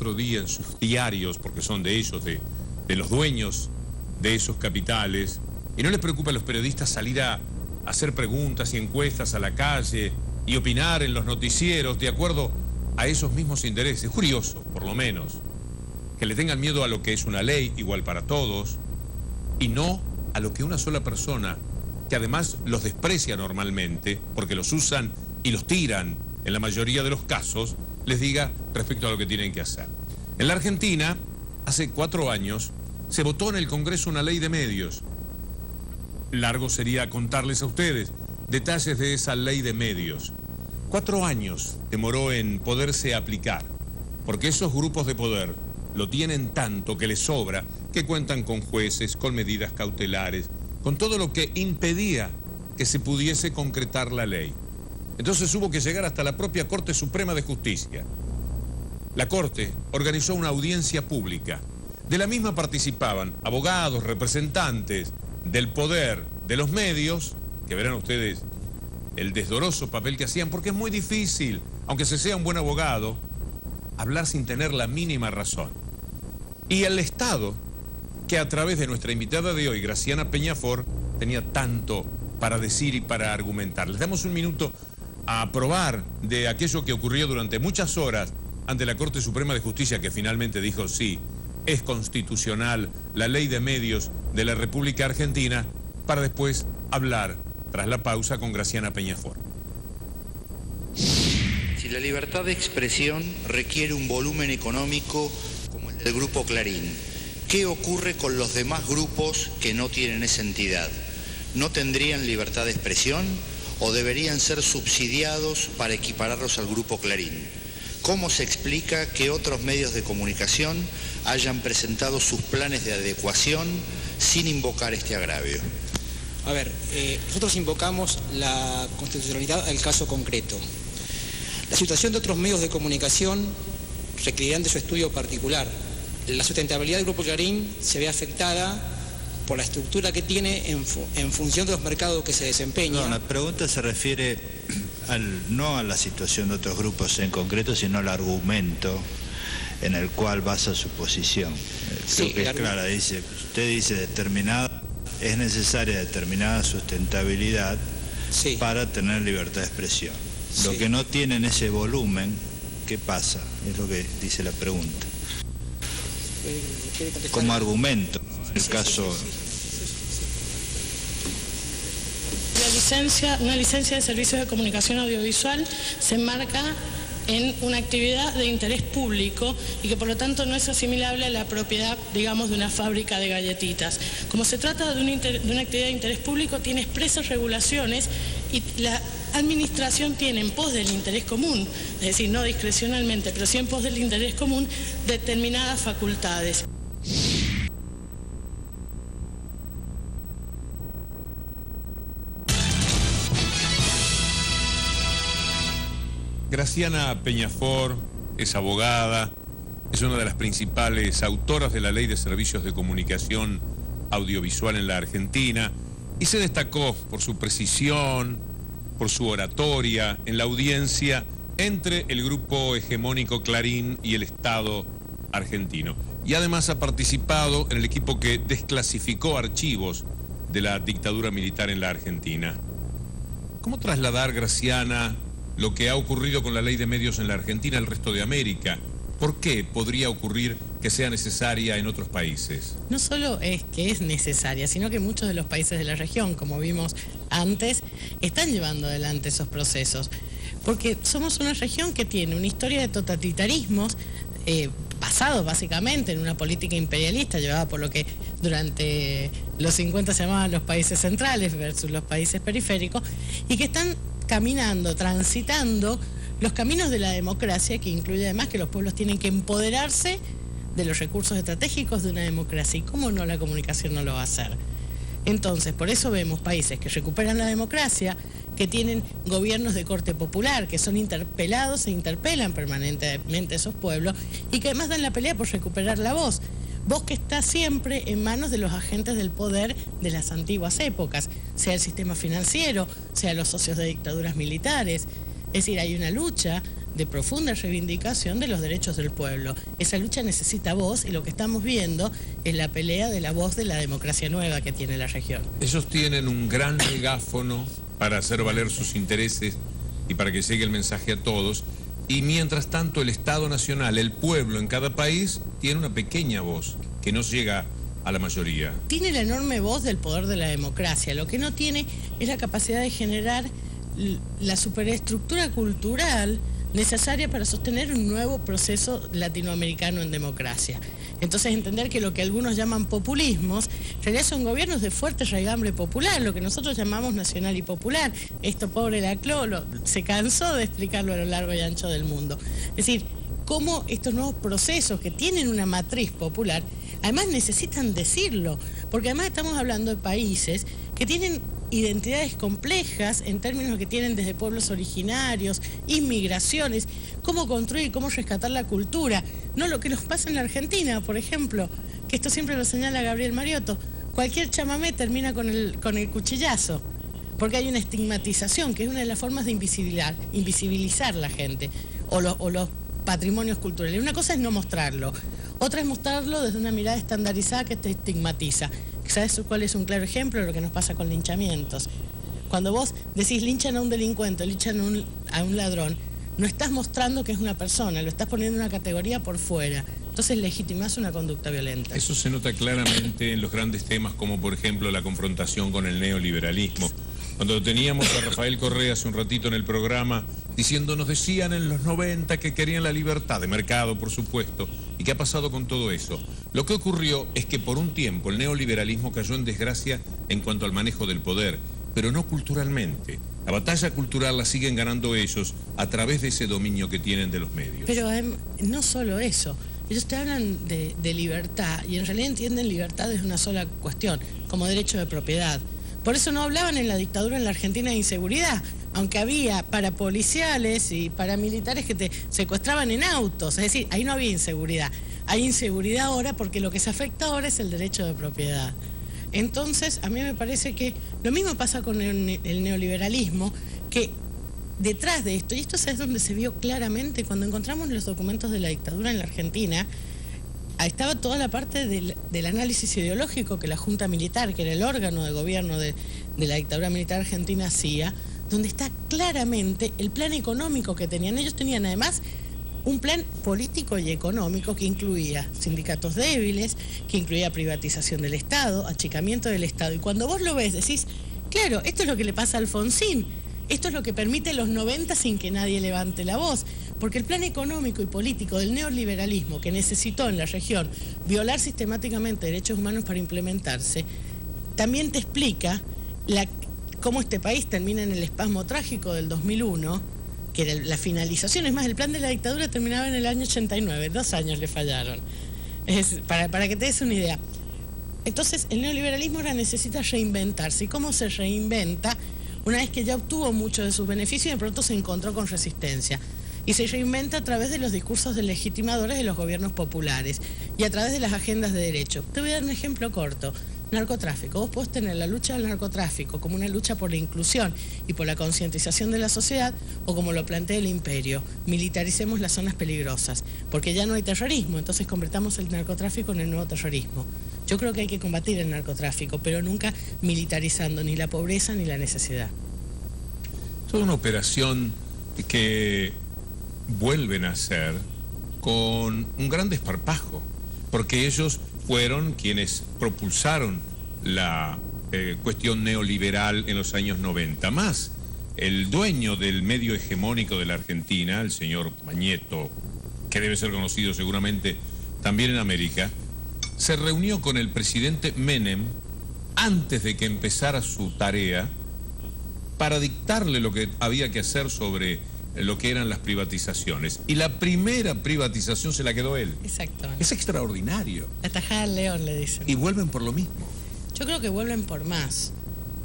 otro día en sus diarios, porque son de ellos, de los dueños de esos capitales, y no les preocupa a los periodistas salir a hacer preguntas y encuestas a la calle y opinar en los noticieros de acuerdo a esos mismos intereses. Es curioso, por lo menos, que le tengan miedo a lo que es una ley igual para todos y no a lo que una sola persona, que además los desprecia normalmente porque los usan y los tiran en la mayoría de los casos, les diga respecto a lo que tienen que hacer. En la Argentina, hace 4 años, se votó en el Congreso una ley de medios. Largo sería contarles a ustedes detalles de esa ley de medios. 4 años demoró en poderse aplicar, porque esos grupos de poder lo tienen tanto que les sobra, que cuentan con jueces, con medidas cautelares, con todo lo que impedía que se pudiese concretar la ley. Entonces hubo que llegar hasta la propia Corte Suprema de Justicia. La Corte organizó una audiencia pública. De la misma participaban abogados, representantes del poder, de los medios, que verán ustedes el desdoroso papel que hacían, porque es muy difícil, aunque se sea un buen abogado, hablar sin tener la mínima razón. Y el Estado, que a través de nuestra invitada de hoy, Graciana Peñafort, tenía tanto para decir y para argumentar. Les damos un minuto a probar de aquello que ocurrió durante muchas horas ante la Corte Suprema de Justicia, que finalmente dijo sí, es constitucional la ley de medios de la República Argentina, para después hablar, tras la pausa, con Graciana Peñafort. Si la libertad de expresión requiere un volumen económico como el del Grupo Clarín, ¿qué ocurre con los demás grupos que no tienen esa entidad? ¿No tendrían libertad de expresión o deberían ser subsidiados para equipararlos al Grupo Clarín? ¿Cómo se explica que otros medios de comunicación hayan presentado sus planes de adecuación sin invocar este agravio? A ver, nosotros invocamos la constitucionalidad al caso concreto. La situación de otros medios de comunicación requerirán de su estudio particular. La sustentabilidad del Grupo Clarín se ve afectada por la estructura que tiene en función de los mercados que se desempeñan. No, la pregunta se refiere no a la situación de otros grupos en concreto, sino al argumento en el cual basa su posición. Sí, Creo que es clara, usted dice es necesaria determinada sustentabilidad para tener libertad de expresión. Lo que no tienen ese volumen, ¿qué pasa? Es lo que dice la pregunta. Como argumento, ¿no? En el caso... Una licencia de servicios de comunicación audiovisual se enmarca en una actividad de interés público y que por lo tanto no es asimilable a la propiedad, digamos, de una fábrica de galletitas. Como se trata de una actividad de interés público, tiene expresas regulaciones y la administración tiene en pos del interés común, es decir, no discrecionalmente, pero sí en pos del interés común, determinadas facultades. Graciana Peñafort es abogada, es una de las principales autoras de la Ley de Servicios de Comunicación Audiovisual en la Argentina y se destacó por su precisión, por su oratoria en la audiencia entre el grupo hegemónico Clarín y el Estado argentino. Y además ha participado en el equipo que desclasificó archivos de la dictadura militar en la Argentina. ¿Cómo trasladar, Graciana, lo que ha ocurrido con la ley de medios en la Argentina al resto de América? ¿Por qué podría ocurrir que sea necesaria en otros países? No solo es que es necesaria, sino que muchos de los países de la región, como vimos antes, están llevando adelante esos procesos. Porque somos una región que tiene una historia de totalitarismos basados básicamente en una política imperialista llevada por lo que durante los 50 se llamaban los países centrales versus los países periféricos, y que están caminando, transitando los caminos de la democracia, que incluye además que los pueblos tienen que empoderarse de los recursos estratégicos de una democracia. ¿Y cómo no la comunicación no lo va a hacer? Entonces, por eso vemos países que recuperan la democracia, que tienen gobiernos de corte popular, que son interpelados e interpelan permanentemente a esos pueblos y que además dan la pelea por recuperar la voz. Voz que está siempre en manos de los agentes del poder de las antiguas épocas, sea el sistema financiero, sea los socios de dictaduras militares. Es decir, hay una lucha de profunda reivindicación de los derechos del pueblo. Esa lucha necesita voz y lo que estamos viendo es la pelea de la voz de la democracia nueva que tiene la región. Ellos tienen un gran megáfono para hacer valer sus intereses y para que llegue el mensaje a todos. Y mientras tanto el Estado Nacional, el pueblo en cada país, tiene una pequeña voz que no llega a la mayoría. Tiene la enorme voz del poder de la democracia. Lo que no tiene es la capacidad de generar la superestructura cultural necesaria para sostener un nuevo proceso latinoamericano en democracia. Entonces entender que lo que algunos llaman populismos, en realidad son gobiernos de fuerte raigambre popular, lo que nosotros llamamos nacional y popular. Esto pobre Laclau se cansó de explicarlo a lo largo y ancho del mundo. Es decir, cómo estos nuevos procesos que tienen una matriz popular, además necesitan decirlo, porque además estamos hablando de países que tienen identidades complejas en términos que tienen desde pueblos originarios, inmigraciones, cómo construir, cómo rescatar la cultura. No lo que nos pasa en la Argentina, por ejemplo, que esto siempre lo señala Gabriel Mariotto, cualquier chamamé termina con el cuchillazo, porque hay una estigmatización, que es una de las formas de invisibilizar la gente, o los patrimonios culturales. Una cosa es no mostrarlo, otra es mostrarlo desde una mirada estandarizada que te estigmatiza. ¿Sabes cuál es un claro ejemplo de lo que nos pasa con linchamientos? Cuando vos decís linchan a un delincuente, linchan a un ladrón, no estás mostrando que es una persona, lo estás poniendo en una categoría por fuera. Entonces legitimás una conducta violenta. Eso se nota claramente en los grandes temas como por ejemplo la confrontación con el neoliberalismo. Cuando teníamos a Rafael Correa hace un ratito en el programa diciendo, nos decían en los 90 que querían la libertad de mercado, por supuesto. ¿Y qué ha pasado con todo eso? Lo que ocurrió es que por un tiempo el neoliberalismo cayó en desgracia en cuanto al manejo del poder, pero no culturalmente. La batalla cultural la siguen ganando ellos a través de ese dominio que tienen de los medios. Pero no solo eso. Ellos te hablan de libertad y en realidad entienden libertad desde una sola cuestión, como derecho de propiedad. Por eso no hablaban en la dictadura en la Argentina de inseguridad, aunque había parapoliciales y paramilitares que te secuestraban en autos. Es decir, ahí no había inseguridad. Hay inseguridad ahora porque lo que se afecta ahora es el derecho de propiedad. Entonces, a mí me parece que lo mismo pasa con el neoliberalismo, que detrás de esto, y esto es donde se vio claramente cuando encontramos los documentos de la dictadura en la Argentina, estaba toda la parte del análisis ideológico que la Junta Militar, que era el órgano de gobierno de la dictadura militar argentina, hacía, donde está claramente el plan económico que tenían. Ellos tenían además un plan político y económico que incluía sindicatos débiles, que incluía privatización del Estado, achicamiento del Estado. Y cuando vos lo ves, decís, claro, esto es lo que le pasa a Alfonsín, esto es lo que permite los 90 sin que nadie levante la voz. Porque el plan económico y político del neoliberalismo, que necesitó en la región violar sistemáticamente derechos humanos para implementarse, también te explica cómo este país termina en el espasmo trágico del 2001, que era la finalización. Es más, el plan de la dictadura terminaba en el año 89, 2 años le fallaron. Para que te des una idea. Entonces, el neoliberalismo ahora necesita reinventarse. ¿Y cómo se reinventa? Una vez que ya obtuvo mucho de sus beneficios y de pronto se encontró con resistencia. Y se reinventa a través de los discursos legitimadores de los gobiernos populares y a través de las agendas de derecho. Te voy a dar un ejemplo corto. Narcotráfico. Vos podés tener la lucha del narcotráfico como una lucha por la inclusión y por la concientización de la sociedad, o como lo plantea el imperio, militaricemos las zonas peligrosas, porque ya no hay terrorismo, entonces convertamos el narcotráfico en el nuevo terrorismo. Yo creo que hay que combatir el narcotráfico, pero nunca militarizando ni la pobreza ni la necesidad. Toda una operación que vuelven a hacer con un gran desparpajo, porque ellos fueron quienes propulsaron la cuestión neoliberal en los años 90. Más, el dueño del medio hegemónico de la Argentina, el señor Mañeto, que debe ser conocido seguramente también en América, se reunió con el presidente Menem antes de que empezara su tarea para dictarle lo que había que hacer sobre lo que eran las privatizaciones. Y la primera privatización se la quedó él. Exactamente. Es extraordinario. La tajada del león, le dicen. Y vuelven por lo mismo. Yo creo que vuelven por más,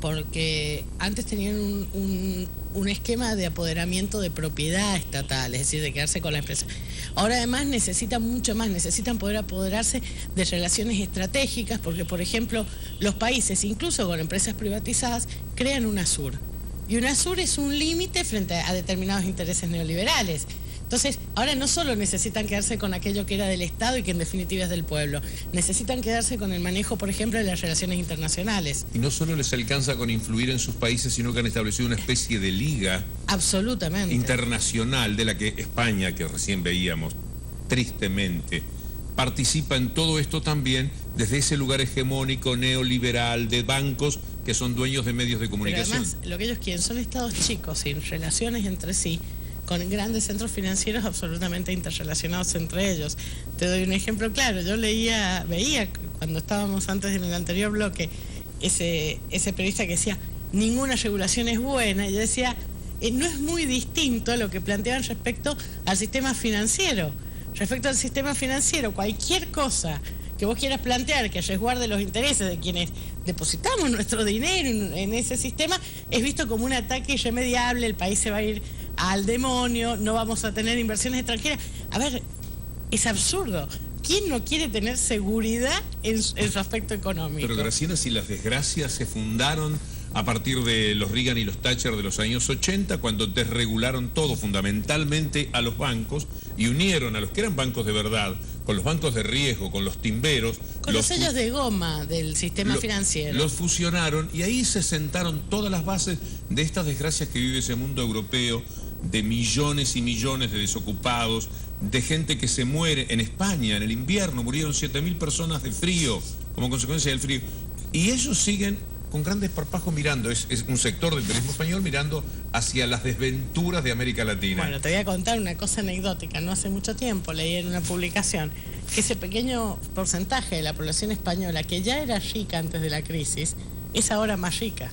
porque antes tenían un esquema de apoderamiento de propiedad estatal, es decir, de quedarse con la empresa. Ahora además necesitan mucho más, necesitan poder apoderarse de relaciones estratégicas, porque por ejemplo los países, incluso con empresas privatizadas, crean UNASUR. Y UNASUR es un límite frente a determinados intereses neoliberales. Entonces, ahora no solo necesitan quedarse con aquello que era del Estado y que en definitiva es del pueblo, necesitan quedarse con el manejo, por ejemplo, de las relaciones internacionales. Y no solo les alcanza con influir en sus países, sino que han establecido una especie de liga absolutamente internacional de la que España, que recién veíamos, tristemente, participa en todo esto también desde ese lugar hegemónico neoliberal de bancos que son dueños de medios de comunicación. Pero además, lo que ellos quieren son estados chicos, sin relaciones entre sí, con grandes centros financieros absolutamente interrelacionados entre ellos. Te doy un ejemplo claro. Yo veía cuando estábamos antes en el anterior bloque, ese periodista que decía, ninguna regulación es buena, y yo decía, no es muy distinto a lo que planteaban respecto al sistema financiero. Respecto al sistema financiero, cualquier cosa que vos quieras plantear que resguarde los intereses de quienes depositamos nuestro dinero en ese sistema, es visto como un ataque irremediable, el país se va a ir al demonio, no vamos a tener inversiones extranjeras. A ver, es absurdo. ¿Quién no quiere tener seguridad en su aspecto económico? Pero Graciela, si las desgracias se fundaron a partir de los Reagan y los Thatcher de los años 80, cuando desregularon todo, fundamentalmente a los bancos, y unieron a los que eran bancos de verdad, con los bancos de riesgo, con los timberos... Con los sellos de goma del sistema financiero. Los fusionaron y ahí se sentaron todas las bases de estas desgracias que vive ese mundo europeo, de millones y millones de desocupados, de gente que se muere. En España, en el invierno, murieron 7.000 personas de frío, como consecuencia del frío. Y ellos siguen con gran desparpajo mirando, es un sector del turismo español mirando hacia las desventuras de América Latina. Bueno, te voy a contar una cosa anecdótica. No hace mucho tiempo leí en una publicación que ese pequeño porcentaje de la población española, que ya era rica antes de la crisis, es ahora más rica.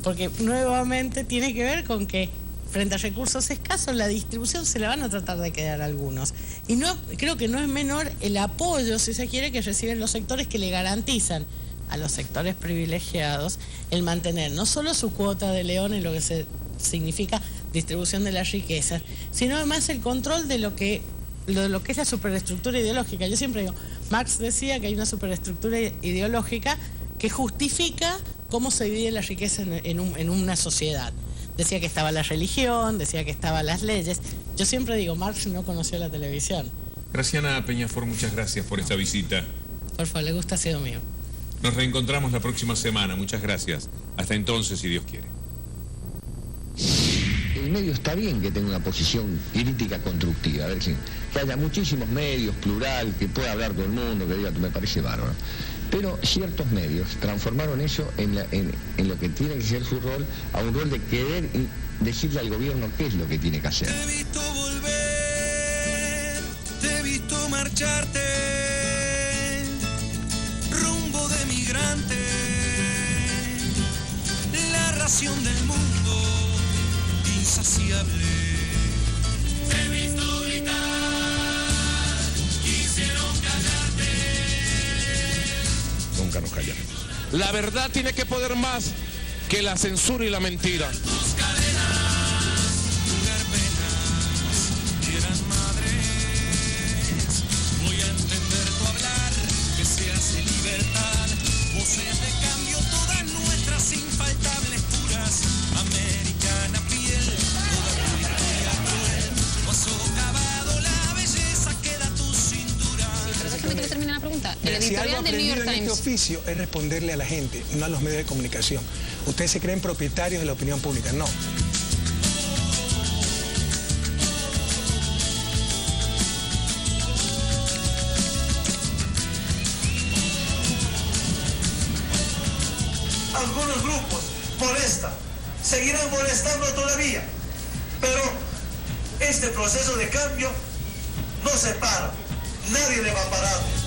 Porque nuevamente tiene que ver con que frente a recursos escasos, la distribución se la van a tratar de quedar algunos. Y no, creo que no es menor el apoyo, si se quiere, que reciben los sectores que le garantizan a los sectores privilegiados el mantener no solo su cuota de león en lo que significa distribución de las riquezas, sino además el control de lo que es la superestructura ideológica. Yo siempre digo, Marx decía que hay una superestructura ideológica que justifica cómo se divide la riqueza en una sociedad. Decía que estaba la religión, decía que estaban las leyes. Yo siempre digo, Marx no conoció la televisión. Graciana Peñafort, muchas gracias por esta visita. Por favor, el gusto ha sido mío. Nos reencontramos la próxima semana. Muchas gracias. Hasta entonces, si Dios quiere. El medio está bien que tenga una posición crítica constructiva. A ver, que haya muchísimos medios, plural, que pueda hablar todo el mundo, que diga, me parece bárbaro. Pero ciertos medios transformaron eso en lo que tiene que ser su rol, a un rol de querer decirle al gobierno qué es lo que tiene que hacer. Te he visto volver, te he visto marcharte, rumbo de migrante, la ración del mundo, insaciable. Te he visto gritar, quisieron callarte. Nunca nos callaremos. La verdad tiene que poder más que la censura y la mentira. Tus cadenas, jugar penas, eran madres. Voy a entender tu hablar, que se hace libertad. Voces de cambio, todas nuestras infaltables puras. Americana piel, toda poesía cruel. Paso cavado, la belleza queda tu cintura. Pero déjame que le termine la pregunta. El editorial del New York Times. Este oficio es responderle a la gente, no a los medios de comunicación. Ustedes se creen propietarios de la opinión pública, no. Algunos grupos molestan, seguirán molestando todavía, pero este proceso de cambio no se para, nadie le va a parar.